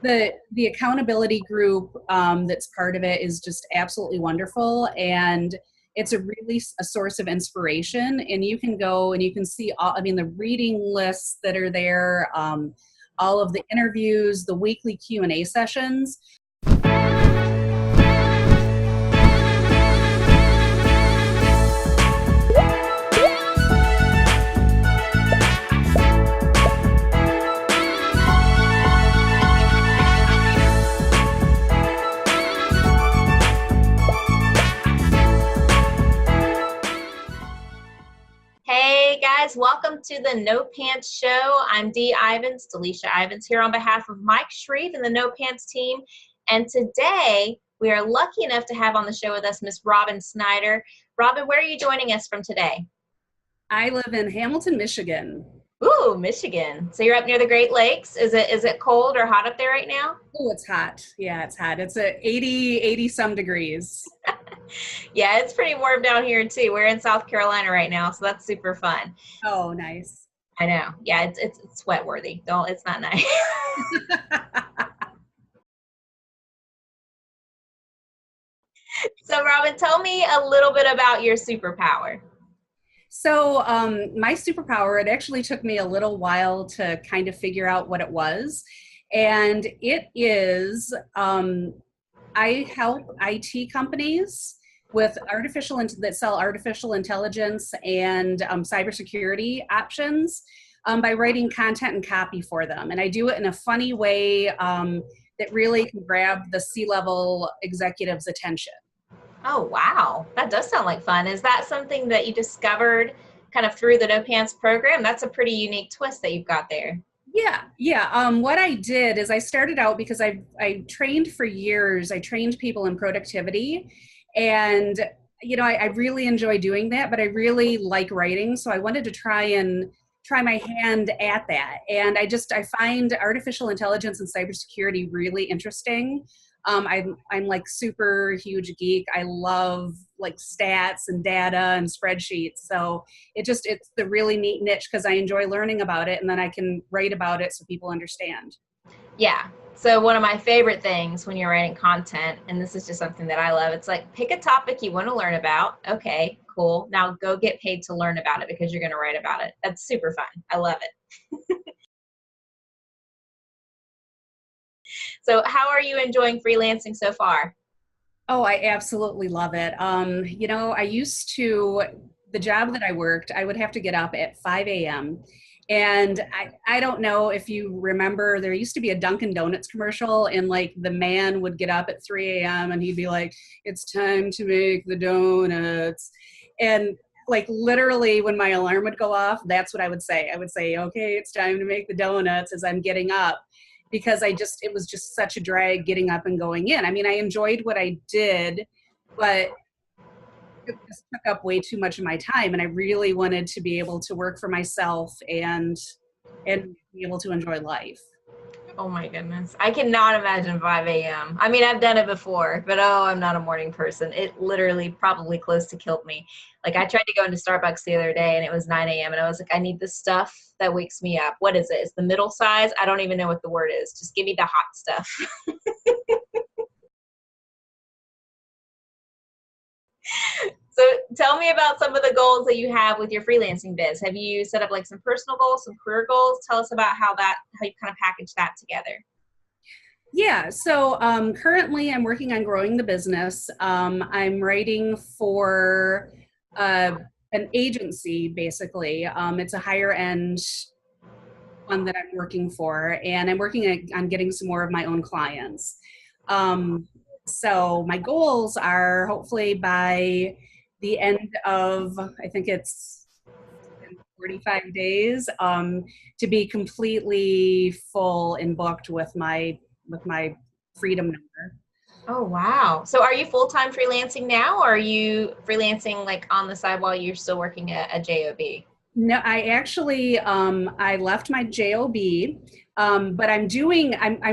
the accountability group that's part of it is just absolutely wonderful, and it's a source of inspiration. And you can go and you can see the reading lists that are there, all of the interviews, the weekly Q&A sessions. Hey guys, welcome to the No Pants Show. I'm Dee Ivins, Delisha Ivins, here on behalf of Mike Shreve and the No Pants team. And today we are lucky enough to have on the show with us Miss Robin Snider. Robin, where are you joining us from today? I live in Hamilton, Michigan. Ooh, Michigan. So you're up near the Great Lakes. Is it cold or hot up there right now? Oh, it's hot. Yeah, it's hot. It's at 80 some degrees. Yeah, it's pretty warm down here too. We're in South Carolina right now, so that's super fun. Oh, nice. I know. Yeah, it's sweat worthy. It's not nice. So Robin, tell me a little bit about your superpower. So my superpower, it actually took me a little while to kind of figure out what it was. And it is, I help IT companies with that sell artificial intelligence and cybersecurity options by writing content and copy for them. And I do it in a funny way that really can grab the C-level executives' attention. Oh, wow. That does sound like fun. Is that something that you discovered kind of through the No Pants program? That's a pretty unique twist that you've got there. Yeah. What I did is I started out because I trained for years. I trained people in productivity, and I really enjoy doing that, but I really like writing. So I wanted to try my hand at that. And I find artificial intelligence and cybersecurity really interesting. I'm like super huge geek. I love like stats and data and spreadsheets. So it's the really neat niche because I enjoy learning about it, and then I can write about it so people understand. Yeah. So one of my favorite things when you're writing content, and this is just something that I love, it's like pick a topic you want to learn about. Okay, cool. Now go get paid to learn about it because you're going to write about it. That's super fun. I love it. So how are you enjoying freelancing so far? Oh, I absolutely love it. The job that I worked, I would have to get up at 5 a.m. And I don't know if you remember, there used to be a Dunkin' Donuts commercial, and like the man would get up at 3 a.m. and he'd be like, "It's time to make the donuts." And like literally when my alarm would go off, that's what I would say. I would say, "Okay, it's time to make the donuts," as I'm getting up, because it was just such a drag getting up and going in. I mean, I enjoyed what I did, but it just took up way too much of my time, and I really wanted to be able to work for myself and be able to enjoy life. Oh my goodness. I cannot imagine 5 a.m. I mean, I've done it before, but I'm not a morning person. It literally probably close to killed me. Like I tried to go into Starbucks the other day and it was 9 a.m. and I was like, I need the stuff that wakes me up. What is it? It's the middle size. I don't even know what the word is. Just give me the hot stuff. So tell me about some of the goals that you have with your freelancing biz. Have you set up like some personal goals, some career goals? Tell us about how you kind of package that together. Yeah, so currently I'm working on growing the business. I'm writing for an agency, basically. It's a higher end one that I'm working for, and I'm working on getting some more of my own clients. So my goals are hopefully by the end of, I think it's 45 days, to be completely full and booked with my freedom number. Oh, wow. So are you full-time freelancing now, or are you freelancing like on the side while you're still working at a job? No, I actually, I left my job, but I'm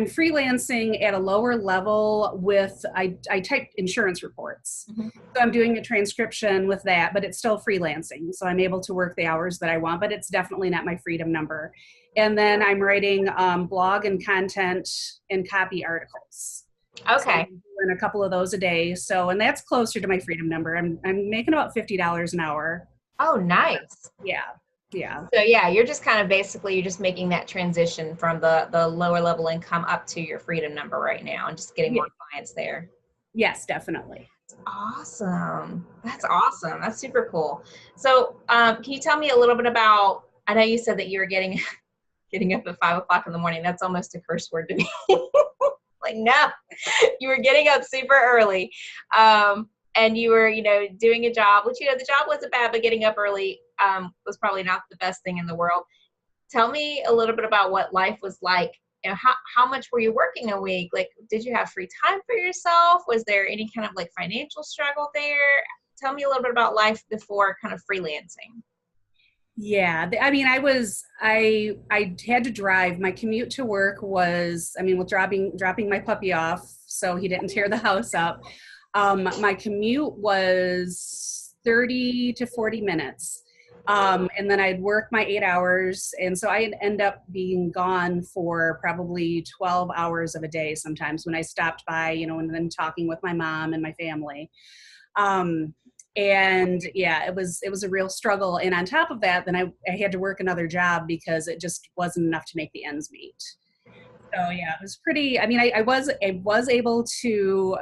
freelancing at a lower level with, I type insurance reports. Mm-hmm. So I'm doing a transcription with that, but it's still freelancing. So I'm able to work the hours that I want, but it's definitely not my freedom number. And then I'm writing blog and content and copy articles. So I'm Okay. doing a couple of those a day. So, and that's closer to my freedom number. I'm making about $50 an hour. Oh, nice. Yeah. Yeah. So yeah, you're just kind of basically you're just making that transition from the lower level income up to your freedom number right now and just getting Yeah. more clients there. Yes, definitely. Awesome. That's awesome. That's super cool. So can you tell me a little bit about, I know you said that you were getting up at 5 o'clock in the morning. That's almost a curse word to me. Like, no, you were getting up super early. And you were, doing a job, which, the job wasn't bad, but getting up early was probably not the best thing in the world. Tell me a little bit about what life was like. How much were you working a week? Like, did you have free time for yourself? Was there any kind of like financial struggle there? Tell me a little bit about life before kind of freelancing. Yeah. I mean, I had to drive. My commute to work was, I mean, with dropping my puppy off so he didn't tear the house up. My commute was 30 to 40 minutes. And then I'd work my 8 hours. And so I'd end up being gone for probably 12 hours of a day sometimes when I stopped by, and then talking with my mom and my family. Um, and yeah, it was a real struggle. And on top of that, then I had to work another job because it just wasn't enough to make the ends meet. So yeah, it was pretty, I mean, I was able to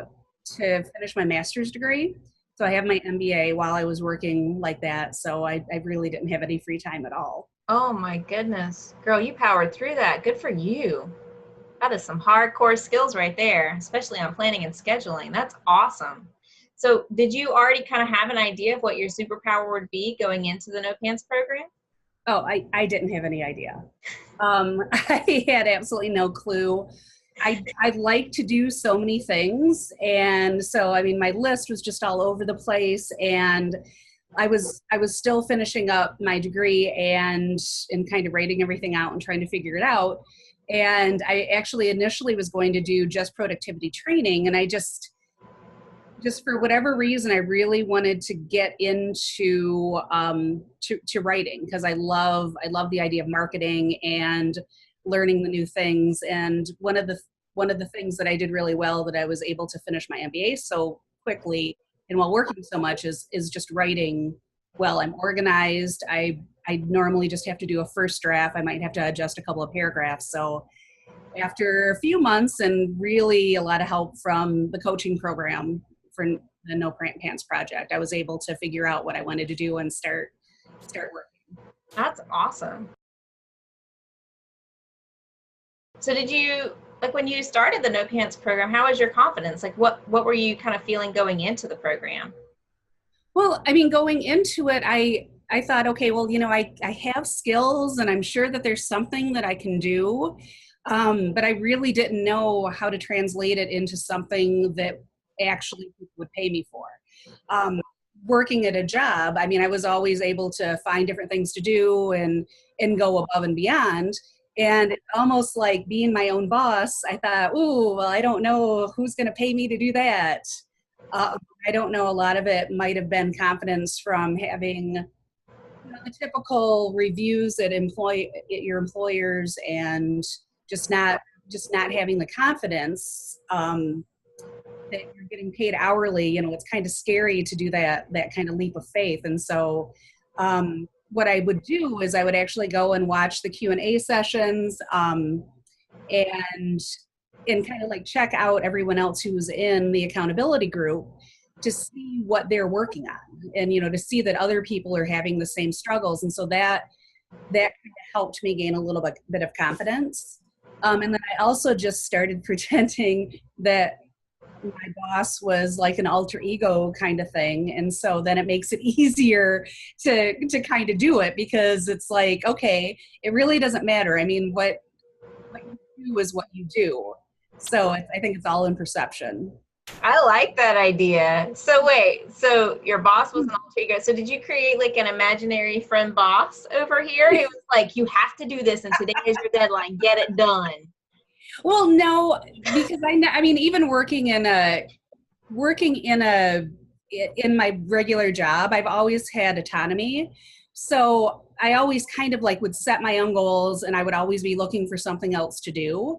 finish my master's degree. So I have my MBA while I was working like that. So I really didn't have any free time at all. Oh my goodness. Girl, you powered through that. Good for you. That is some hardcore skills right there, especially on planning and scheduling. That's awesome. So, did you already kind of have an idea of what your superpower would be going into the No Pants program? Oh, I didn't have any idea. I had absolutely no clue. I'd like to do so many things. And so, I mean, my list was just all over the place. And I was still finishing up my degree and kind of writing everything out and trying to figure it out. And I actually initially was going to do just productivity training. And I just for whatever reason, I really wanted to get into to writing because I love the idea of marketing and learning the new things. And one of the things that I did really well that I was able to finish my MBA so quickly and while working so much is just writing well. I'm organized. I normally just have to do a first draft. I might have to adjust a couple of paragraphs. So after a few months and really a lot of help from the coaching program for the No Pants Project, I was able to figure out what I wanted to do and start working. That's awesome. So, did you like when you started the No Pants program? How was your confidence? Like, what were you kind of feeling going into the program? Well, I mean, going into it, I thought, okay, well, I have skills and I'm sure that there's something that I can do. But I really didn't know how to translate it into something that actually people would pay me for. Um, Working at a job, I mean, I was always able to find different things to do and go above and beyond. And it's almost like being my own boss. I thought, ooh, well, I don't know who's going to pay me to do that. Uh, I don't know. A lot of it might have been confidence from having the typical reviews at your employers and just not having the confidence that you're getting paid hourly. It's kind of scary to do that kind of leap of faith. And so what I would do is I would actually go and watch the Q&A sessions and kind of like check out everyone else who's in the accountability group to see what they're working on and to see that other people are having the same struggles. And so that kind of helped me gain a little bit of confidence. And then I also just started pretending that my boss was like an alter ego kind of thing. And so then it makes it easier to kind of do it because it's like, okay, it really doesn't matter. I mean, what you do is what you do. So I think it's all in perception. I like that idea. So wait, so your boss was an alter ego. So did you create like an imaginary friend boss over here who was like, you have to do this and today is your deadline, get it done? Well, no, because I mean, even working in my regular job, I've always had autonomy. So I always kind of like would set my own goals, and I would always be looking for something else to do,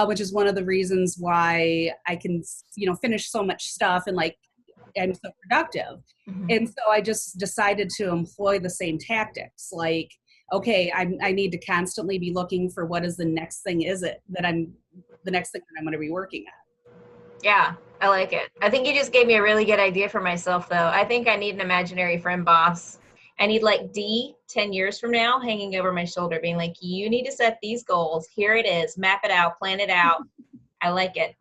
which is one of the reasons why I can, finish so much stuff and like I'm so productive. Mhm. And so I just decided to employ the same tactics. Like, okay, I need to constantly be looking for what is the next thing the next thing that I'm going to be working on. Yeah, I like it. I think you just gave me a really good idea for myself, though. I think I need an imaginary friend boss. I need like D 10 years from now hanging over my shoulder, being like, you need to set these goals. Here it is. Map it out, plan it out. I like it.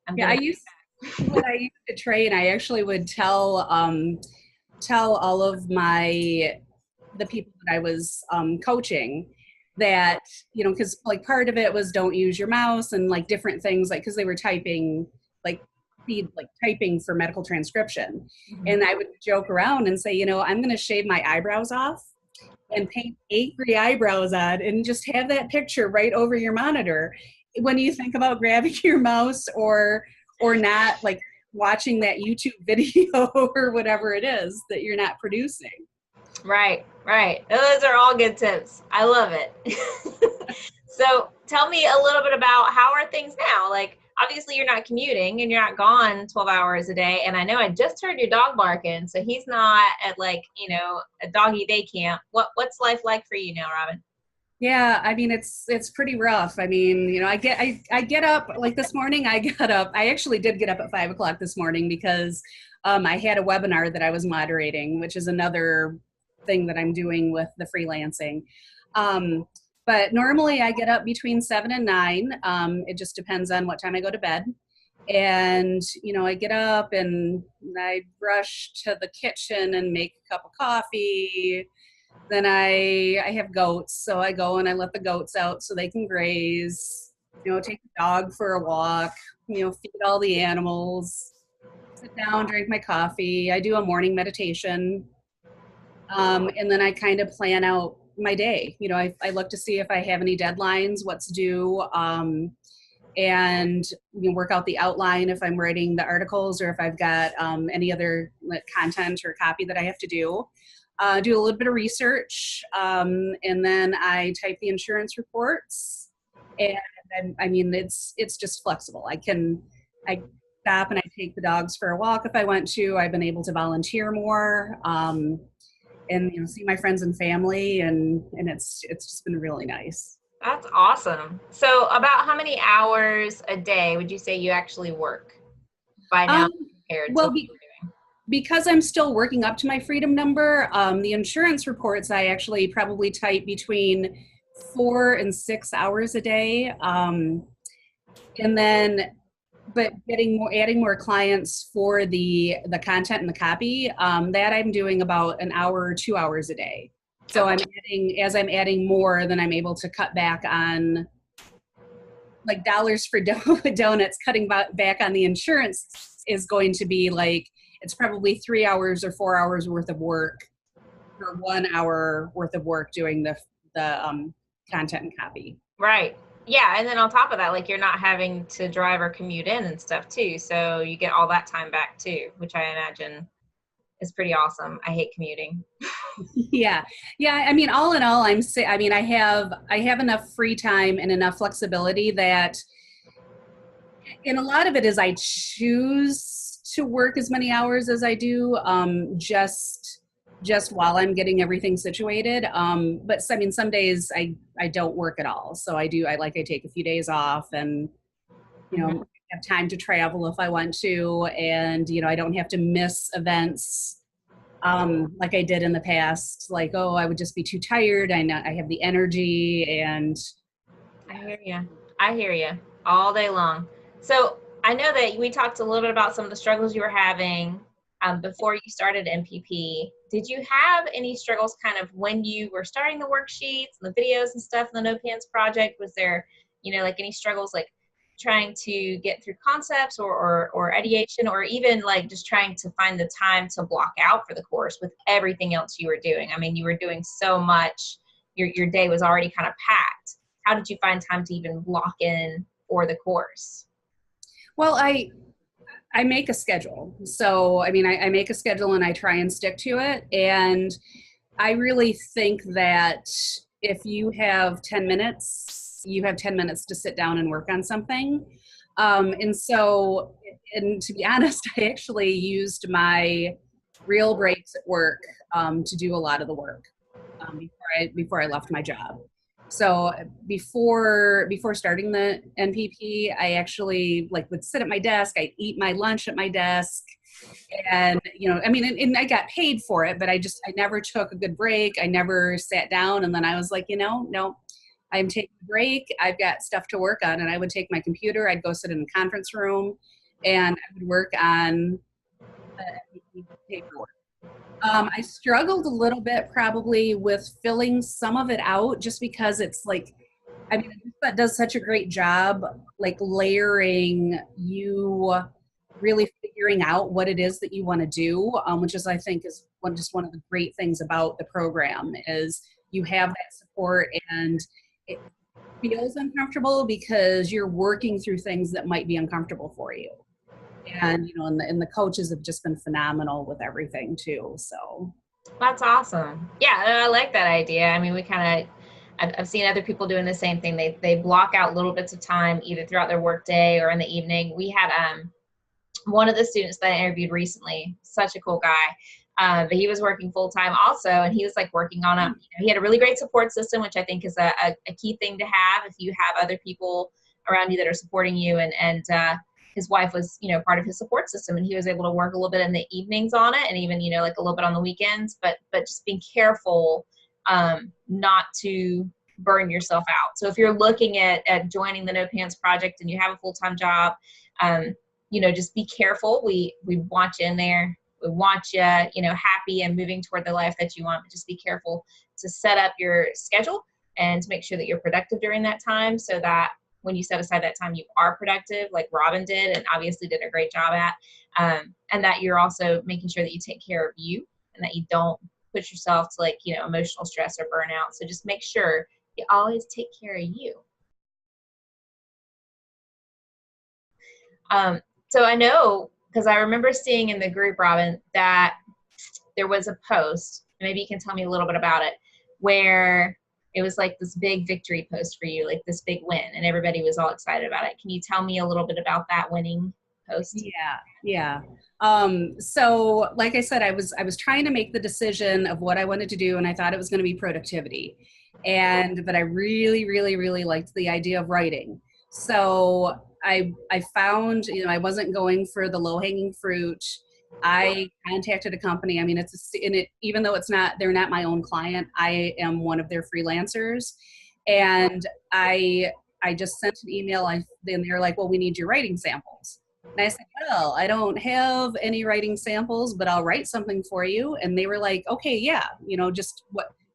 I'm Yeah, going to. when I used to train, I actually would tell all of the people that I was coaching that, because like part of it was don't use your mouse and like different things, like because they were typing like speed, like typing for medical transcription. And I would joke around and say, I'm going to shave my eyebrows off and paint angry eyebrows on and just have that picture right over your monitor when you think about grabbing your mouse or not, like watching that YouTube video or whatever it is that you're not producing. Right, right. Those are all good tips. I love it. So tell me a little bit about how are things now? Like, obviously you're not commuting and you're not gone 12 hours a day. And I know I just heard your dog barking, so he's not at like, a doggy day camp. What's life like for you now, Robin? Yeah, I mean it's pretty rough. I mean, I get up like this morning. I actually did get up at 5 o'clock this morning because I had a webinar that I was moderating, which is another thing that I'm doing with the freelancing. Um, but normally I get up between 7 and 9. It just depends on what time I go to bed. And I get up and I rush to the kitchen and make a cup of coffee. Then I have goats, so I go and I let the goats out so they can graze, take the dog for a walk, feed all the animals, sit down, drink my coffee. I do a morning meditation. And then I kind of plan out my day. I look to see if I have any deadlines, what's due, and work out the outline if I'm writing the articles or if I've got any other content or copy that I have to do. Do a little bit of research, and then I type the insurance reports. And I mean, it's just flexible. I stop and I take the dogs for a walk if I want to. I've been able to volunteer more, and see my friends and family, and it's just been really nice. That's awesome. So about how many hours a day would you say you actually work by now Um, compared to well, what you were doing? because I'm still working up to my freedom number, the insurance reports I actually probably type between 4 and 6 hours a day. And then, but adding more clients for the content and the copy, that I'm doing about an hour or 2 hours a day. So as I'm adding more, then I'm able to cut back on like dollars for donuts. Cutting back on the insurance is going to be like, it's probably 3 hours or 4 hours worth of work for 1 hour worth of work doing the content and copy. Right. Yeah. And then on top of that, like you're not having to drive or commute in and stuff too. So you get all that time back too, which I imagine is pretty awesome. I hate commuting. Yeah. Yeah. I mean, all in all, I have enough free time and enough flexibility that, and a lot of it is I choose to work as many hours as I do, just while I'm getting everything situated. But I mean, some days I don't work at all. So I take a few days off and, Mhm. have time to travel if I want to. And, I don't have to miss events like I did in the past. Like, oh, I would just be too tired. I have the energy and I hear you. I hear you all day long. So I know that we talked a little bit about some of the struggles you were having before you started MPP. Did you have any struggles kind of when you were starting the worksheets and the videos and stuff in the No Pants project? Was there, like any struggles like trying to get through concepts or ideation, or even like just trying to find the time to block out for the course with everything else you were doing? I mean, you were doing so much. Your day was already kind of packed. How did you find time to even block in for the course? well, I make a schedule. So, I mean, I make a schedule and I try and stick to it. And I really think that if you have 10 minutes, you have 10 minutes to sit down and work on something. And so, and to be honest, I actually used my real breaks at work to do a lot of the work before I left my job. So before starting the NPP, I actually like would sit at my desk. I'd eat my lunch at my desk, and I mean, and I got paid for it, but I never took a good break. I never sat down, and then I was like, no, I'm taking a break. I've got stuff to work on, and I would take my computer. I'd go sit in a conference room, and I would work on paperwork. I struggled a little bit probably with filling some of it out just because it's like, I mean, that does such a great job, like layering you really figuring out what it is that you want to do, which is, I think, is one of the great things about the program is you have that support, and it feels uncomfortable because you're working through things that might be uncomfortable for you. And and the coaches have just been phenomenal with everything too. So That's awesome. Yeah, I like that idea. I mean, we kind of, I've seen other people doing the same thing. They block out little bits of time either throughout their workday or in the evening. We had one of the students that I interviewed recently, such a cool guy, but he was working full time also, and he was like working on he had a really great support system, which I think is a key thing to have if you have other people around you that are supporting you, and his wife was, part of his support system, and he was able to work a little bit in the evenings on it, and even, like a little bit on the weekends, but just being careful not to burn yourself out. So if you're looking at joining the No Pants Project and you have a full-time job, just be careful. We want you in there. We want you, happy and moving toward the life that you want, but just be careful to set up your schedule and to make sure that you're productive during that time, so that when you set aside that time, you are productive, like Robin did, and obviously did a great job at, and that you're also making sure that you take care of you and that you don't push yourself to emotional stress or burnout. So just make sure you always take care of you. So I know, because I remember seeing in the group, Robin, that there was a post, maybe you can tell me a little bit about it, where it was like this big victory post for you, like this big win, and everybody was all excited about it. Can you tell me a little bit about that winning post? Yeah. So like I said, I was trying to make the decision of what I wanted to do, and I thought it was going to be productivity. But I really, really, really liked the idea of writing. So I found, I wasn't going for the low-hanging fruit. I contacted a company. I mean, even though they're not my own client, I am one of their freelancers. And I just sent an email, and they're like, well, we need your writing samples. And I said, well, I don't have any writing samples, but I'll write something for you. And they were like, okay, yeah,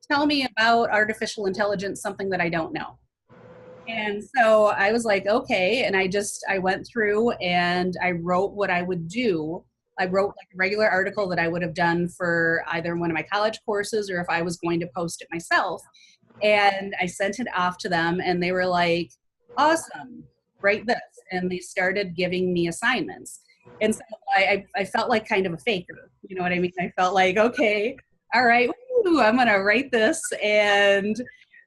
tell me about artificial intelligence, something that I don't know. And so I was like, okay. And I went through and I wrote what I would do. I wrote like a regular article that I would have done for either one of my college courses or if I was going to post it myself. And I sent it off to them, and they were like, awesome, write this. And they started giving me assignments. And so I felt like kind of a faker. You know what I mean? I felt like, okay, all right, I'm going to write this. And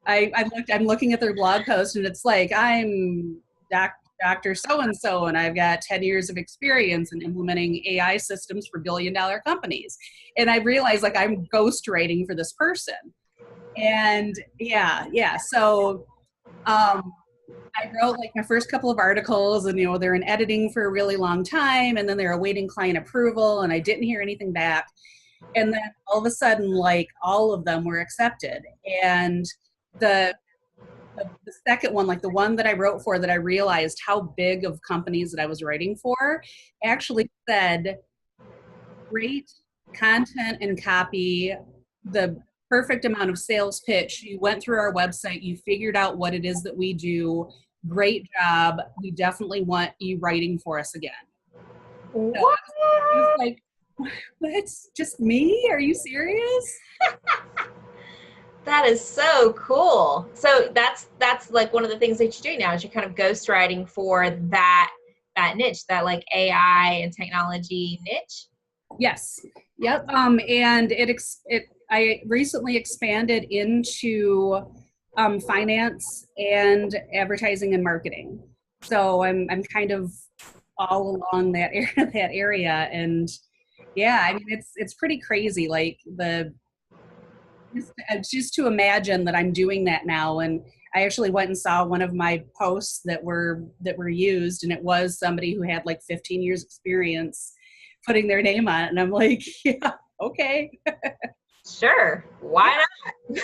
I'm looking at their blog post, and it's like, I'm Dr. So-and-so, and I've got 10 years of experience in implementing AI systems for billion-dollar companies. And I realized like I'm ghostwriting for this person. And yeah. So I wrote like my first couple of articles, and they're in editing for a really long time, and then they're awaiting client approval, and I didn't hear anything back. And then all of a sudden, like all of them were accepted. And the second one, like the one that I wrote for, that I realized how big of companies that I was writing for, actually said, great content and copy, the perfect amount of sales pitch. You went through our website, you figured out what it is that we do. Great job. We definitely want you writing for us again. So What? I was like, that's just me? Are you serious? That is so cool. So that's like one of the things that you do now is you're kind of ghostwriting for that niche, that like AI and technology niche. Yes. Yep. And I recently expanded into finance and advertising and marketing. So I'm kind of all along that area, that area, and yeah, I mean it's pretty crazy. Like just to imagine that I'm doing that now. And I actually went and saw one of my posts that were used, and it was somebody who had like 15 years experience putting their name on it. And I'm like, yeah, okay. Sure. Why not?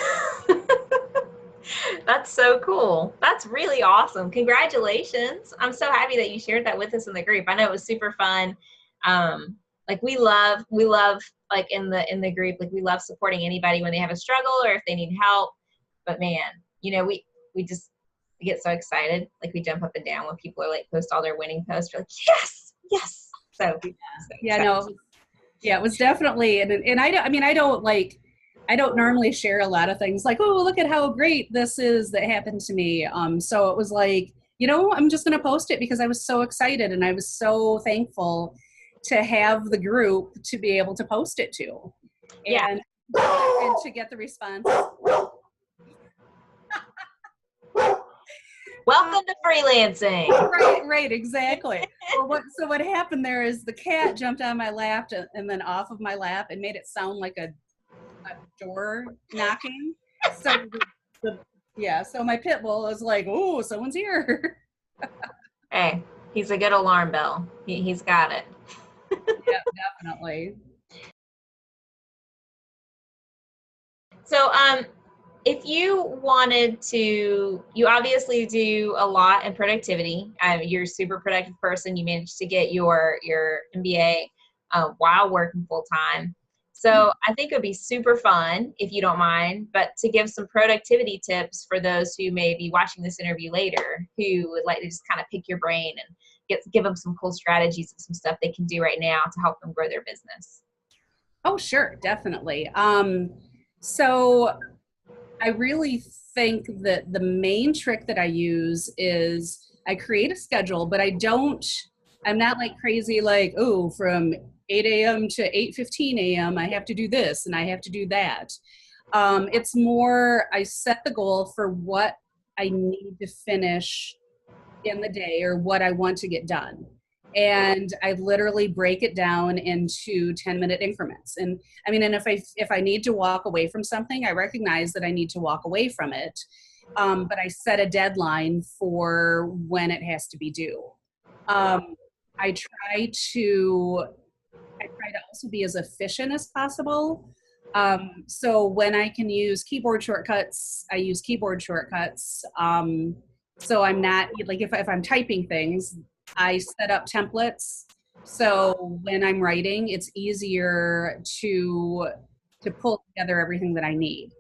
That's so cool. That's really awesome. Congratulations. I'm so happy that you shared that with us in the group. I know it was super fun. Like we love like in the group, like we love supporting anybody when they have a struggle or if they need help. But man, we just get so excited. Like we jump up and down when people are like post all their winning posts. We're like, yes, yes. So, Yeah, no, yeah, it was definitely, and I mean, I don't normally share a lot of things like, oh, look at how great this is that happened to me. So it was like, I'm just going to post it because I was so excited and I was so thankful to have the group to be able to post it to, yeah. and to get the response. Welcome to freelancing. Right, exactly. Well, so what happened there is the cat jumped on my lap and then off of my lap and made it sound like a door knocking. So so my pit bull was like, "Oh, someone's here." Hey, he's a good alarm bell. He's got it. Yeah, definitely. So, if you wanted to, you obviously do a lot in productivity. You're a super productive person. You managed to get your MBA while working full time. So I think it would be super fun, if you don't mind, but to give some productivity tips for those who may be watching this interview later, who would like to just kind of pick your brain and give them some cool strategies and some stuff they can do right now to help them grow their business. Oh, sure, definitely. So I really think that the main trick that I use is I create a schedule, but I'm not like crazy, like, oh, from 8 a.m. to 8:15 a.m. I have to do this and I have to do that. It's more, I set the goal for what I need to finish in the day or what I want to get done. And I literally break it down into 10-minute increments. And I mean, and if I need to walk away from something, I recognize that I need to walk away from it. But I set a deadline for when it has to be due. Um, I try to also be as efficient as possible. So when I can use keyboard shortcuts, I use keyboard shortcuts. So I'm not like if I'm typing things, I set up templates. So when I'm writing, it's easier to pull together everything that I need.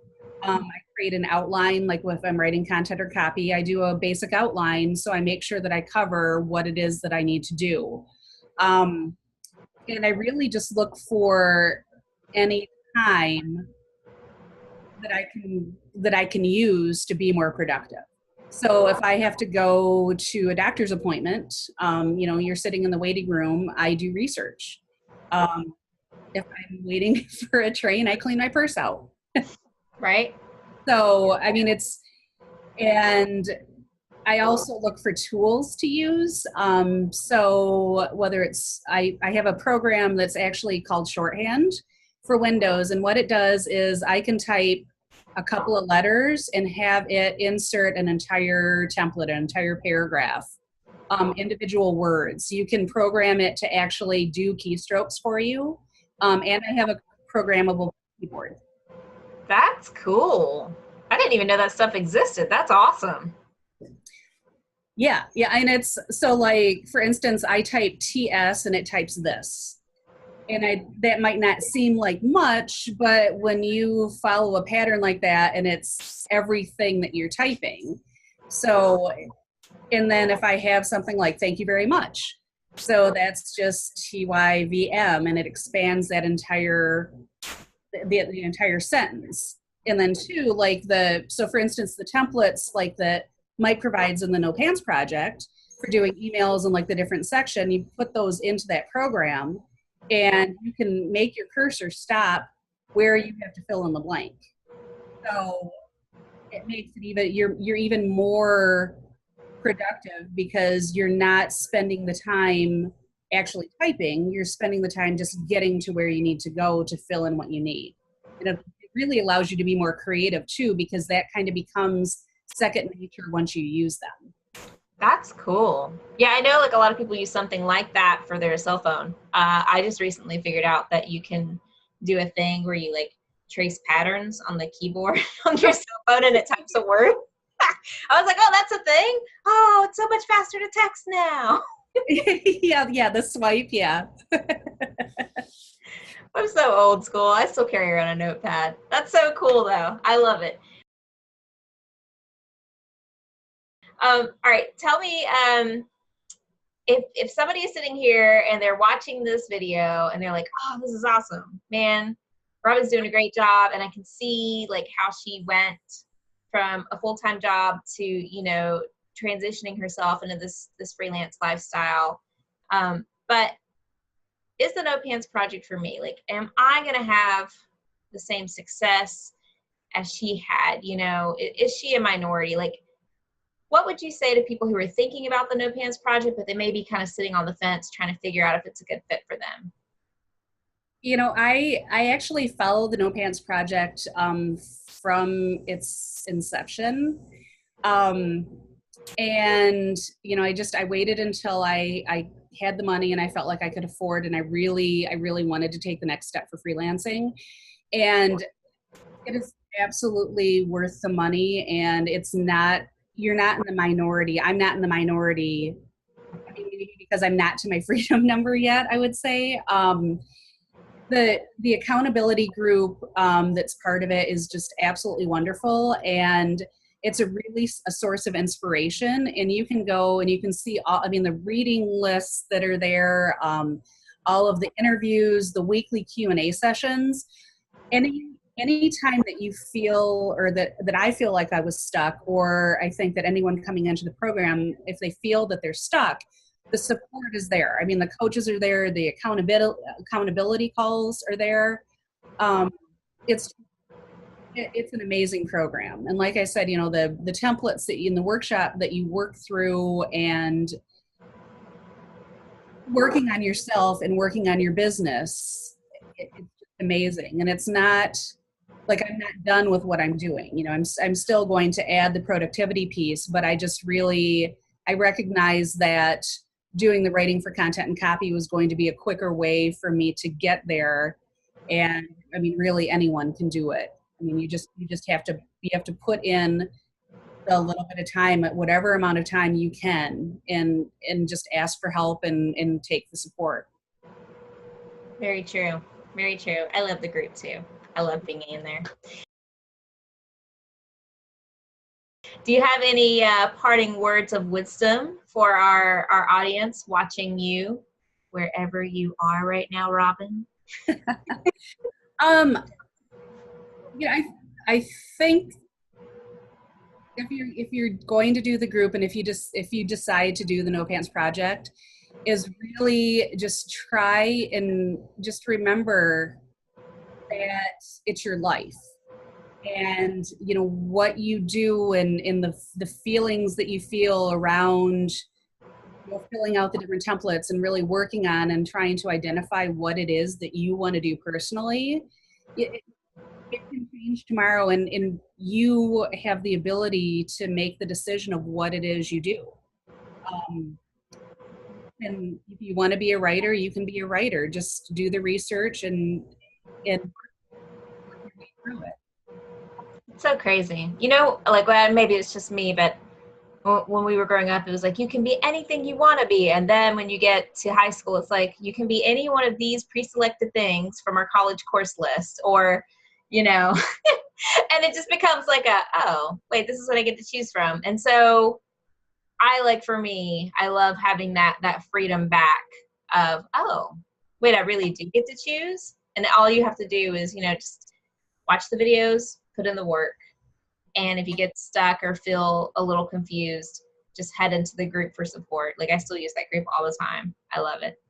I create an outline, like if I'm writing content or copy, I do a basic outline. So I make sure that I cover what it is that I need to do. And I really just look for any time that I can use to be more productive. So if I have to go to a doctor's appointment, you're sitting in the waiting room, I do research. If I'm waiting for a train, I clean my purse out. Right. So, I mean, and I also look for tools to use. So whether I have a program that's actually called Shorthand for Windows. And what it does is I can type a couple of letters and have it insert an entire template, an entire paragraph, individual words. You can program it to actually do keystrokes for you. And I have a programmable keyboard. That's cool. I didn't even know that stuff existed. That's awesome. Yeah, and it's so like for instance, I type TS and it types this. And that might not seem like much, but when you follow a pattern like that and it's everything that you're typing. So, and then if I have something like thank you very much. So that's just TYVM and it expands that the entire sentence. And then two, so for instance, the templates like that Mike provides in the No Pants project for doing emails and like the different section, you put those into that program and you can make your cursor stop where you have to fill in the blank. So it makes it even, you're even more productive because you're not spending the time actually typing, you're spending the time just getting to where you need to go to fill in what you need. And it really allows you to be more creative too, because that kind of becomes second nature once you use them. That's cool. Yeah, I know like a lot of people use something like that for their cell phone. I just recently figured out that you can do a thing where you like trace patterns on the keyboard on your cell phone and it types a word. I was like, oh, that's a thing? Oh, it's so much faster to text now. Yeah, the swipe, yeah. I'm so old school. I still carry around a notepad. That's so cool though. I love it. All right, tell me, if somebody is sitting here and they're watching this video and they're like, oh, this is awesome, man, Robin's doing a great job, and I can see like how she went from a full-time job to, you know, transitioning herself into this freelance lifestyle. But is the No Pants project for me? Like, am I gonna have the same success as she had? You know, is she a minority? Like, what would you say to people who are thinking about the No Pants project, but they may be kind of sitting on the fence trying to figure out if it's a good fit for them? You know, I actually followed the No Pants project from its inception. Um, and you know, I waited until I had the money and I felt like I could afford, and I really wanted to take the next step for freelancing. And it is absolutely worth the money, and it's not, you're not in the minority. I'm not in the minority. I mean, maybe because I'm not to my freedom number yet, I would say. The accountability group that's part of it is just absolutely wonderful, and it's a source of inspiration. And you can go and you can see all, I mean, the reading lists that are there, all of the interviews, the weekly Q&A sessions. Any time that you feel, or that I feel like I was stuck, or I think that anyone coming into the program, if they feel that they're stuck, the support is there. I mean, the coaches are there, the accountability calls are there. Um, it's it's an amazing program, and like I said, you know, the templates that in the workshop that you work through, and working on yourself and working on your business, it's just amazing. And it's not like I'm not done with what I'm doing. You know, I'm still going to add the productivity piece, but I recognize that doing the writing for content and copy was going to be a quicker way for me to get there. And I mean, really anyone can do it. I mean, you just have to put in a little bit of time, at whatever amount of time you can, and just ask for help and take the support. Very true. Very true. I love the group too. I love being in there. Do you have any parting words of wisdom for our audience watching you wherever you are right now, Robin? um yeah, I think if you're going to do the group, and if you decide to do the No Pants project, is really just try and just remember that it's your life. And you know what you do, and in the feelings that you feel around, you know, filling out the different templates and really working on and trying to identify what it is that you want to do personally. It can change tomorrow, and you have the ability to make the decision of what it is you do. Um, and if you want to be a writer, you can be a writer. Just do the research and work your way through it. It's so crazy. You know, like, well, maybe it's just me, but when we were growing up, it was like, you can be anything you want to be. And then when you get to high school, it's like, you can be any one of these pre-selected things from our college course list, or, you know, and it just becomes like oh, wait, this is what I get to choose from. And so for me, I love having that freedom back of, oh, wait, I really do get to choose. And all you have to do is, you know, just watch the videos, put in the work. And if you get stuck or feel a little confused, just head into the group for support. Like, I still use that group all the time. I love it.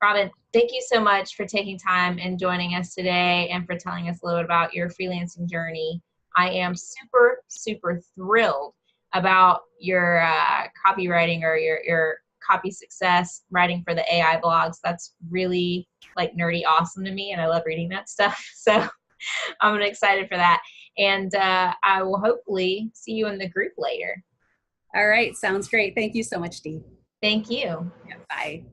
Robin, thank you so much for taking time and joining us today and for telling us a little bit about your freelancing journey. I am super, super thrilled about your copywriting or your copy success writing for the AI blogs. That's really like nerdy awesome to me, and I love reading that stuff. So I'm excited for that. And I will hopefully see you in the group later. All right, sounds great. Thank you so much, Dee. Thank you. Yeah, bye.